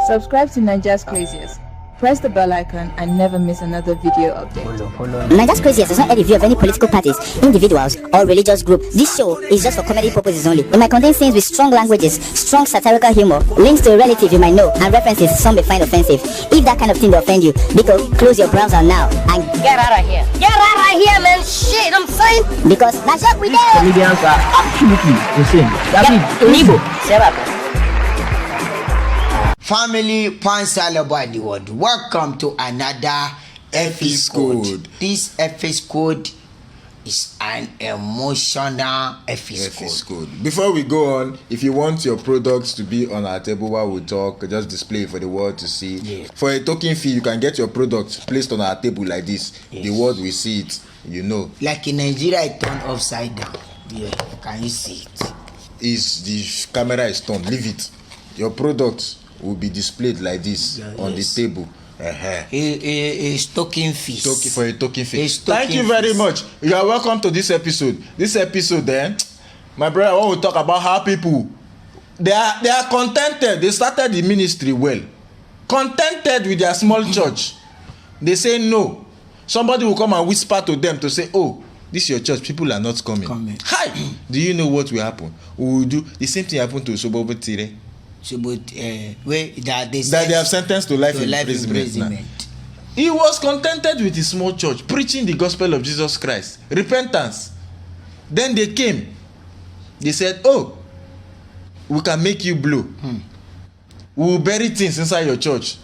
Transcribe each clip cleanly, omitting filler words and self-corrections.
Subscribe to Nigeria's Craziest. Press the bell icon and never miss another video update. Nigeria's Craziest does not add review of any political parties, individuals, or religious group. This show is just for comedy purposes only. It might contain scenes with strong languages, strong satirical humor, links to a relative you might know, and references some may find offensive. If that kind of thing will offend you, Biko, close your browser now and get out of here. Get out of here, man! Shit, I'm saying! Because that's what we do! Comedians are absolutely insane. Family Pansala by the world. Welcome to another episode. This episode is an emotional episode. Before we go on, if you want your products to be on our table while we talk, just display it for the world to see. Yes. For a token fee, you can get your products placed on our table like this. Yes. The world will see it, you know. Like in Nigeria, it turned upside down. Yeah, can you see it? The camera is turned. Leave it. Your products will be displayed like this on the table. A token fees. For a token fee. Thank you very much. You are welcome to this episode. This episode, my brother, I want to talk about how people they are contented. They started the ministry well, contented with their small church. They say no. Somebody will come and whisper to them to say, "Oh, this is your church. People are not coming." Hi. Do you know what will happen? We will do the same thing happened to Sobobo Tire. Where that they have sentenced to life imprisonment. He was contented with his small church, preaching the gospel of Jesus Christ, repentance. Then they came. They said, "Oh, we can make you blue. We will bury things inside your church.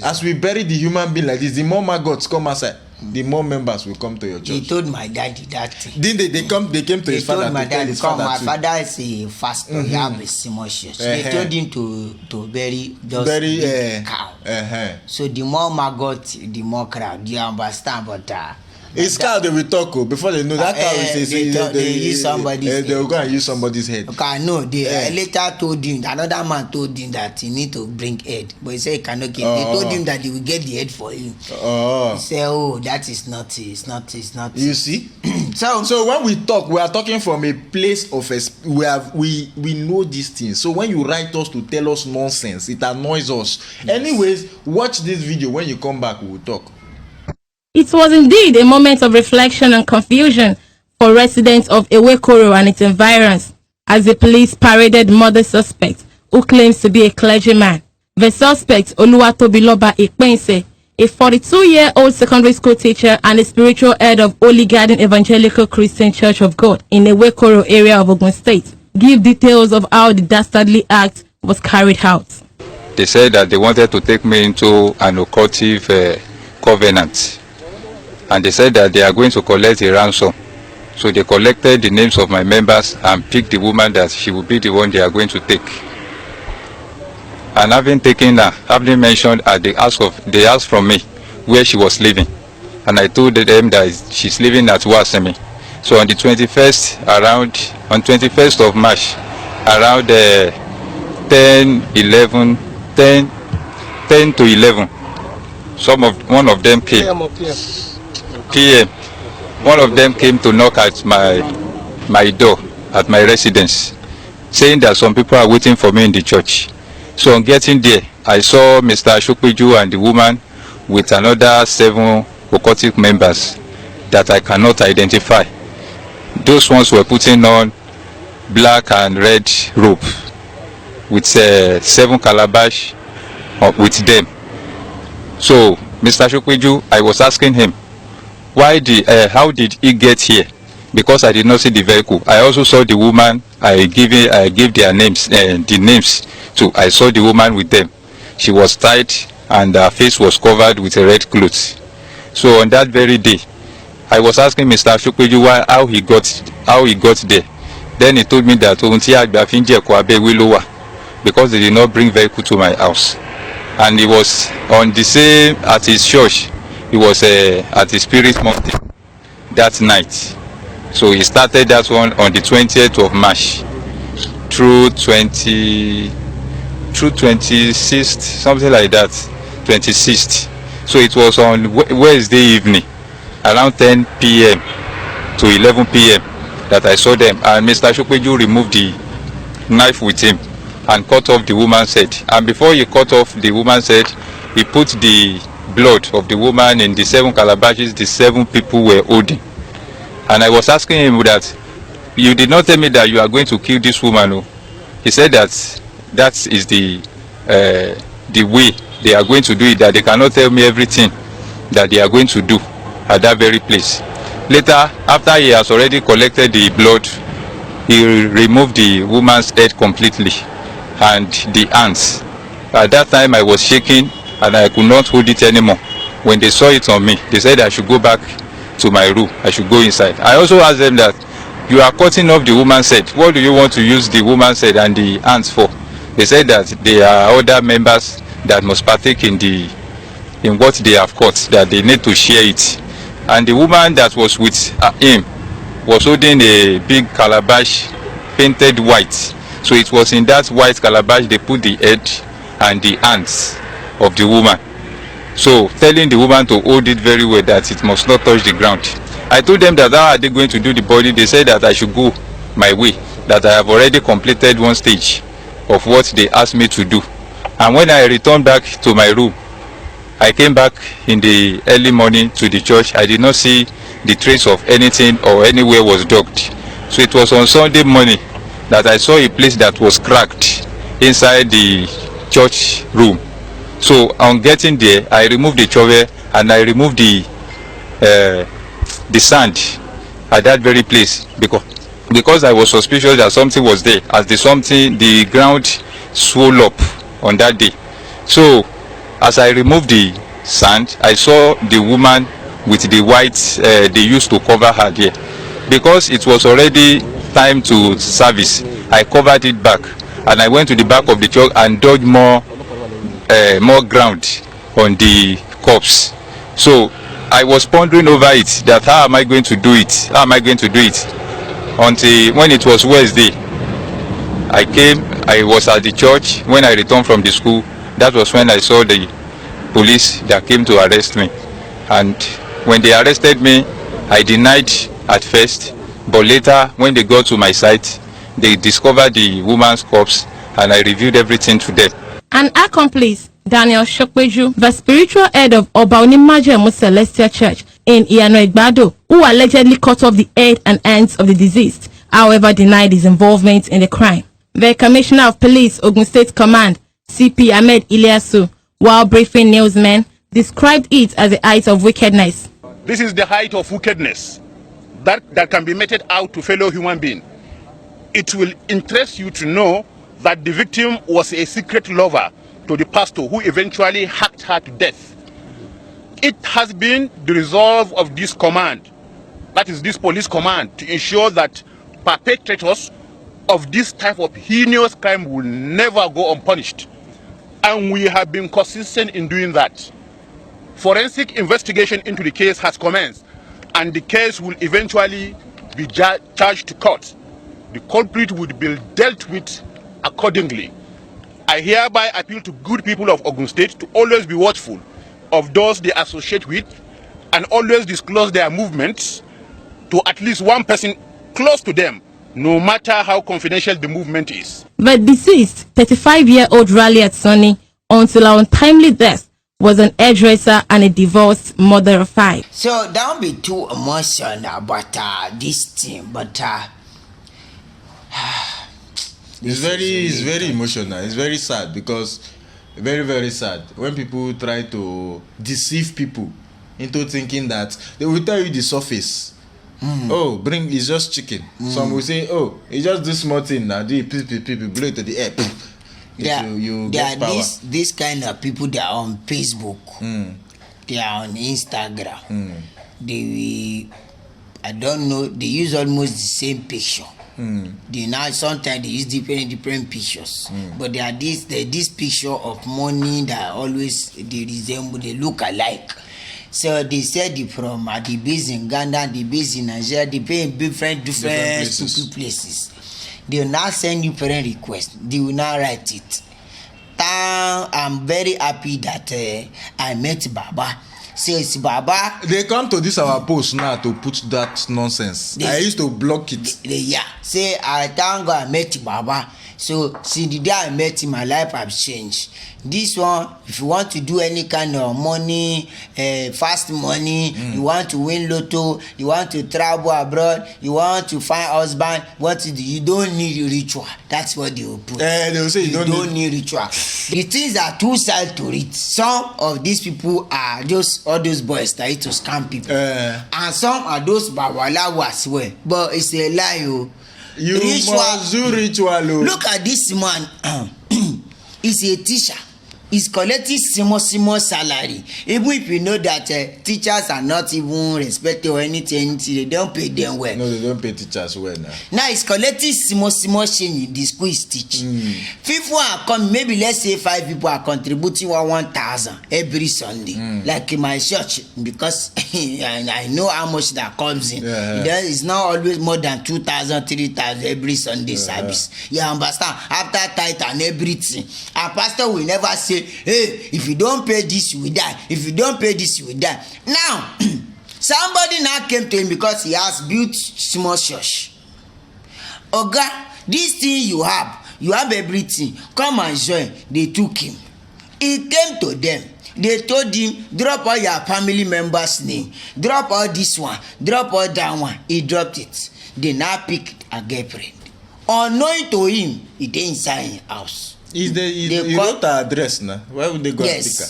As we bury the human being like this, the more maggots come outside, the more members will come to your church." He told my daddy that thing. Didn't they came to his father to tell his father my too. father is a pastor. He have a small church. They told him to bury just cow. So the more maggot, the more crowd. Do you understand? But it's cow they will talk before they know that cow is they use somebody's head. They will go and use somebody's head. Okay, no, they later told him, another man told him that he need to bring head, but he said he cannot get. They told him that they will get the head for him. He said, "Oh, that is not. It's not. You see. So when we talk, we are talking from a place of we know these things. So when you write us to tell us nonsense, it annoys us. Yes. Anyways, watch this video. When you come back, we will talk. It was indeed a moment of reflection and confusion for residents of Ewekoro and its environs as the police paraded murder suspect who claims to be a clergyman. The suspect, Oluwatobiloba Ipense, a 42-year-old secondary school teacher and the spiritual head of Holy Garden Evangelical Christian Church of God in Ewekoro area of Ogun State, give details of how the dastardly act was carried out. They said that they wanted to take me into an occultive covenant. And they said that they are going to collect a ransom. So they collected the names of my members and picked the woman that she will be the one they are going to take. And having taken her, having mentioned they asked from me where she was living. And I told them that she's living at Wasemi. So on the 21st of March, around 10 to 11, one of them came. PM. One of them came to knock at my door at my residence, saying that some people are waiting for me in the church. So on getting there, I saw Mr. Ashokweju and the woman with another 7 occultic members that I cannot identify. Those ones were putting on black and red robe with 7 calabash with them. So Mr. Ashokweju, I was asking him, how did he get here? Because I did not see the vehicle. I also saw the woman. I gave their names, the names too. I saw the woman with them. She was tied and her face was covered with a red cloth. So on that very day, I was asking Mr. Ashokweju how he got there. Then he told me that because they did not bring vehicle to my house, and he was on the same at his church. He was at the Spirit Mountain that night. So he started that one on the 20th of March through 26th, something like that, 26th. So it was on Wednesday evening, around 10 p.m. to 11 p.m. that I saw them. And Mr. Ashokweju removed the knife with him and cut off the woman's head. And before he cut off the woman's head, he put the blood of the woman in the 7 calabashes the 7 people were holding. And I was asking him that, you did not tell me that you are going to kill this woman. Oh. He said that is the way they are going to do it, that they cannot tell me everything that they are going to do at that very place. Later, after he has already collected the blood, he removed the woman's head completely and the hands. At that time I was shaking and I could not hold it anymore. When they saw it on me, they said I should go back to my room, I should go inside. I also asked them that, you are cutting off the woman's head, what do you want to use the woman's head and the hands for? They said that there are other members that must partake in what they have cut, that they need to share it. And the woman that was with him was holding a big calabash painted white. So it was in that white calabash they put the head and the hands of the woman. So telling the woman to hold it very well, that it must not touch the ground. I told them that how are they going to do the body? They said that I should go my way, that I have already completed one stage of what they asked me to do. And when I returned back to my room, I came back in the early morning to the church. I did not see the trace of anything or anywhere was dug. So it was on Sunday morning that I saw a place that was cracked inside the church room. So on getting there, I removed the shovel and I removed the sand at that very place because I was suspicious that something was there, as the ground swelled up on that day. So as I removed the sand, I saw the woman with the white they used to cover her there. Because it was already time to service, I covered it back and I went to the back of the church and dug more ground on the corpse. So I was pondering over it, that how am I going to do it? Until when it was Wednesday, I was at the church. When I returned from the school, that was when I saw the police that came to arrest me. And when they arrested me, I denied at first, but later when they got to my site, they discovered the woman's corpse and I reviewed everything to them. An accomplice, Daniel Shokweju, the spiritual head of Obaonimajemu Celestial Church in Iano-Igbado, who allegedly cut off the head and hands of the deceased, however denied his involvement in the crime. The Commissioner of Police, Ogun State Command, CP Ahmed Ilyasu, while briefing newsmen, described it as a height of wickedness. This is the height of wickedness that can be meted out to fellow human being. It will interest you to know that the victim was a secret lover to the pastor who eventually hacked her to death. It has been the resolve of this command, that is this police command, to ensure that perpetrators of this type of heinous crime will never go unpunished. And we have been consistent in doing that. Forensic investigation into the case has commenced, and the case will eventually be charged to court. The culprit would be dealt with accordingly. I hereby appeal to good people of Ogun State to always be watchful of those they associate with and always disclose their movements to at least one person close to them, no matter how confidential the movement is. The deceased, 35-year-old Raleigh Sonny, until her untimely death, was an hairdresser and a divorced mother of 5. So don't be too emotional about this thing, but it's very emotional. It's very sad, because very sad when people try to deceive people into thinking that they will tell you the surface. Oh, it's just chicken. Some will say, oh, it's just this small thing now. Do people blow it to the air. You get power. This kind of people that are on Facebook, they are on Instagram. I don't know, they use almost the same picture. They now sometimes they use different pictures, but there are this picture of money that always they resemble, they look alike. So they said from the base in Ghana, the base in Nigeria, they pay in different places. They will now send you friend request. They will now write it. I'm very happy that I met Baba. Says Baba. They come to this our post now to put that nonsense. I used to block it. Yeah. Say I thank God I met Baba. So since the day I met him, my life has changed. This one, if you want to do any kind of money, fast money, you want to win lotto, you want to travel abroad, you want to find husband, what to do? You don't need ritual. That's what they will put. They will say you don't need ritual. The things are two sides to it. Some of these people are just all those boys that used to scam people, and some are those babalawo as well. But it's a lie, oh. You must do ritual. Look at this man. He's a teacher. He's collecting small salary. Even if you know that teachers are not even respected or anything, they don't pay them well. No, they don't pay teachers well now. Now he's collecting small change in the school he's teaching. People are coming, maybe let's say 5 people are contributing 1,000 every Sunday. Like in my church, because I know how much that comes in. It's not always more than 2,000, 3,000 every Sunday service. You understand? After tithe and everything. Our pastor will never say, hey, if you don't pay this, you will die. If you don't pay this, you will die. Now, somebody now came to him because he has built small church. Oga, this thing you have everything. Come and join. They took him. He came to them. They told him, drop all your family members' name. Drop all this one. Drop all that one. He dropped it. They now picked a girlfriend. Unknown to him, he dey inside his house. He wrote her address now. Why would they go and pick her?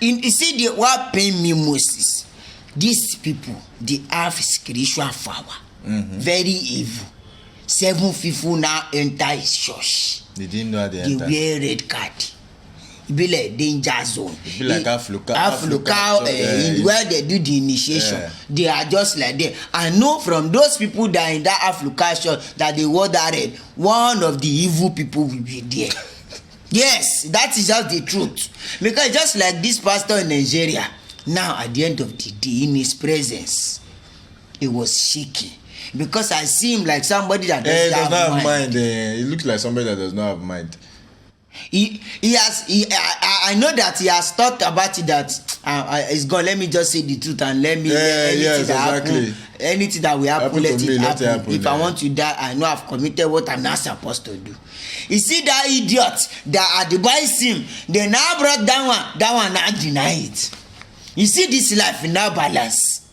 You see, what pain me most is these people, they have spiritual power. Very evil. 7 people now enter his church. They didn't know how they entered. They wear red card. It be like danger zone. It be like Africa where they do the initiation. They are just like that. I know from those people that in that Africa church that they wore that red, one of the evil people will be there. Yes, that is just the truth. Because just like this pastor in Nigeria, now at the end of the day, in his presence, it was shaky. Because I see him like somebody that does not have mind. He looks like somebody that does not have mind. I know that he has thought about it, that it's gone. Let me just say the truth and let me anything that will happen, let it happen. If I want to die, I know I've committed what I'm not supposed to do. You see that idiot that advised him, they now brought that one now deny it. You see this life in now balance.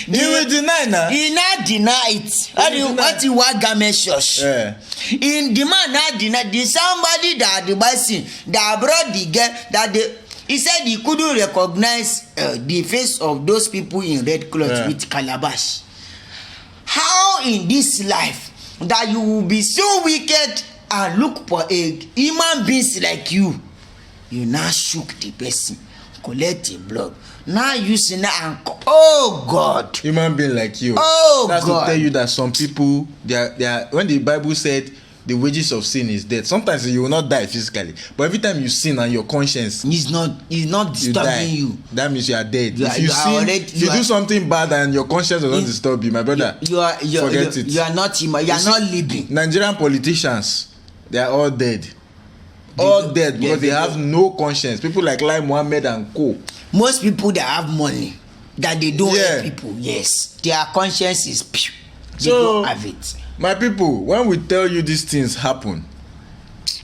He will deny now. He now deny it. What he want garment church. In the man now deny. There's somebody that advised him that brought the girl that he said he couldn't recognize the face of those people in red clothes with calabash. How in this life that you will be so wicked and look for a human beings like you now shook the person, collect the blood. Now you see now and oh God, human being like you. Oh that's God. To tell you that some people they are when the Bible said the wages of sin is death. Sometimes you will not die physically, but every time you sin and your conscience is not disturbing you, that means you are dead. If you do something bad and your conscience does not disturb you, my brother, forget it. You are not living. Nigerian politicians, they are all dead. All dead because they have no conscience. People like Lai Mohammed and co. Most people that have money that they don't help people, yes, their conscience is pure. They don't have it. My people, when we tell you these things happen,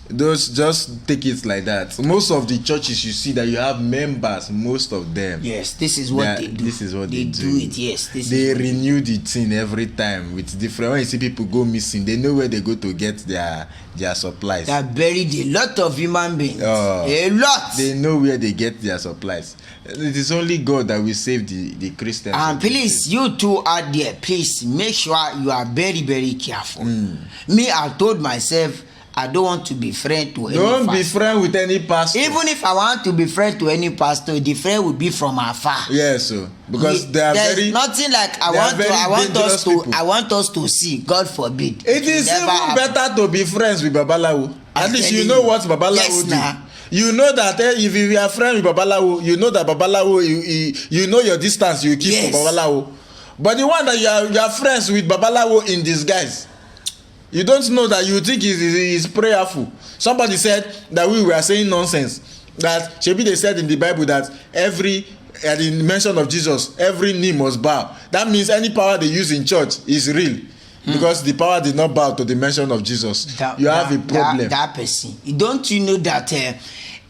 those just take it like that. Most of the churches you see that you have members, most of them. Yes, this is what they do. This is what they do. It, yes. They renew the thing every time with different. When you see people go missing, they know where they go to get their supplies. They buried a lot of human beings. A lot. They know where they get their supplies. It is only God that will save the Christians. And please, you two out there, please make sure you are very, very careful. Me, I told myself, I don't want to be friend to any pastor. Don't be friend with any pastor. Even if I want to be friend to any pastor, the friend will be from afar. Yes, so because there's nothing like I want us to see. God forbid. It is even better to be friends with Babalawo. At least you know what Babalawo do. You know that if you are friend with Babalawo, you know that Babalawo, you know your distance you keep from Babalawo. But the one that you are friends with Babalawo in disguise, you don't know that you think he's prayerful. Somebody said that we were saying nonsense. That maybe they said in the Bible that at the mention of Jesus, every knee must bow. That means any power they use in church is real. Because the power did not bow to the mention of Jesus. You have a problem. That person. Don't you know that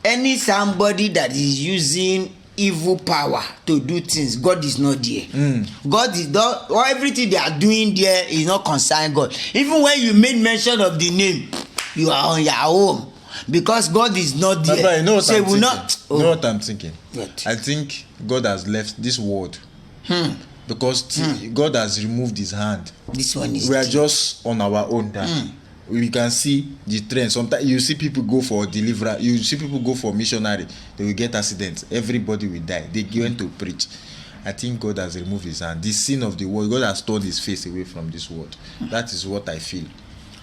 any somebody that is using evil power to do things, God is not there. God is not, or everything they are doing there is not concerned God. Even when you made mention of the name, you are on your home because God is not there. But you know what so I'm thinking? You know what I'm thinking? What? I think God has left this world because God has removed his hand. This one is. We are just on our own. We can see the trend. Sometimes you see people go for deliverer, you see people go for missionary, they will get accidents, everybody will die. They went to preach. I think God has removed his hand. The sin of the world, God has turned his face away from this world. That is what I feel.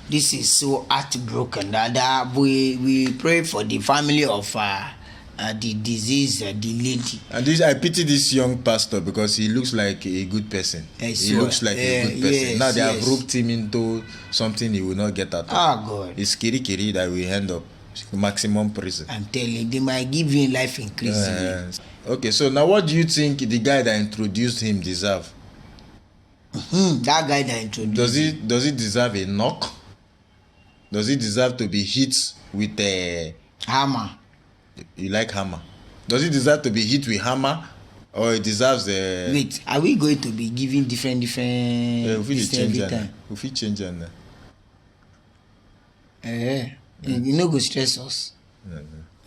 This is so heartbroken that we pray for the family of the disease, the lady. And this, I pity this young pastor because he looks like a good person. He looks like a good person. Yes, now they have roped him into something he will not get out of. God. It's kiri that will end up maximum prison. I'm telling, they might give him life increase. Okay, so now what do you think the guy that introduced him deserve? That guy that introduced does he deserve a knock? Does he deserve to be hit with a hammer? You like hammer? Does he deserve to be hit with hammer, or he deserves a? Wait, are we going to be giving different every time? If we change it, you know, go stress us.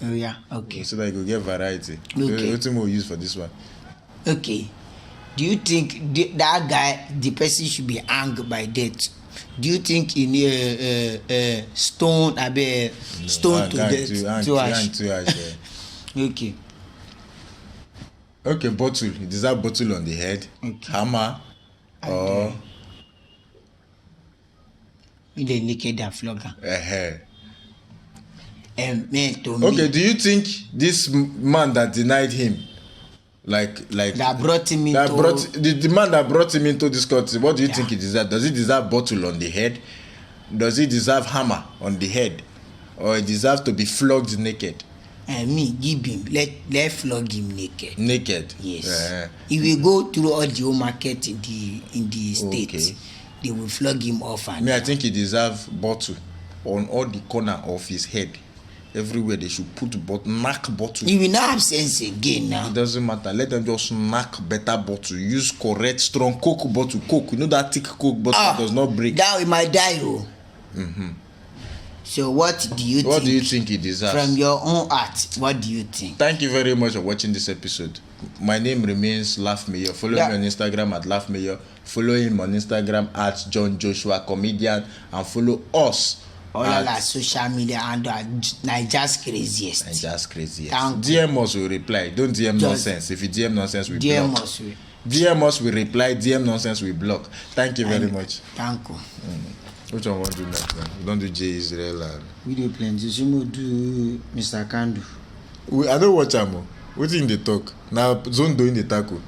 Oh yeah, okay. So that you go get variety. Okay. What we'll use for this one? Okay. Do you think that guy, the person, should be hanged by death? Do you think in stone, stone to death, to ash? Okay. Okay, bottle. He deserve bottle on the head. Okay. Hammer. Or in the naked and flogger. Okay, do you think this man that denied him, like that brought him into the man that brought him into this country, what do you think he deserves? Does he deserve bottle on the head? Does he deserve hammer on the head? Or he deserves to be flogged naked? Me give him, let flog him naked. Naked? Yes. He will go through all the whole market in the state. Okay. They will flog him off. And I think he deserves bottle on all the corner of his head. Everywhere they should put knock bottle. He will not have sense again now. It doesn't matter. Let them just knock better bottle. Use correct, strong Coke bottle. Coke. You know that thick Coke bottle does not break. That he might die. So what do you think? What do you think he deserves? From your own heart, what do you think? Thank you very much for watching this episode. My name remains Laugh Mayor. Follow me on Instagram at Laugh Mayor. Follow him on Instagram at John Joshua Comedian. And follow us all our social media and Nigeria's craziest. Nigeria's craziest. DM us, will reply. Don't DM nonsense. If you DM nonsense, we block. DM us, we reply. DM nonsense, we block. Thank you very much. Thank you. Which one want to do next? We don't do J Israel. We do plenty. So we do Mr. Kandu. I don't watch Amo. What in the talk? Now Zone doing the tackle.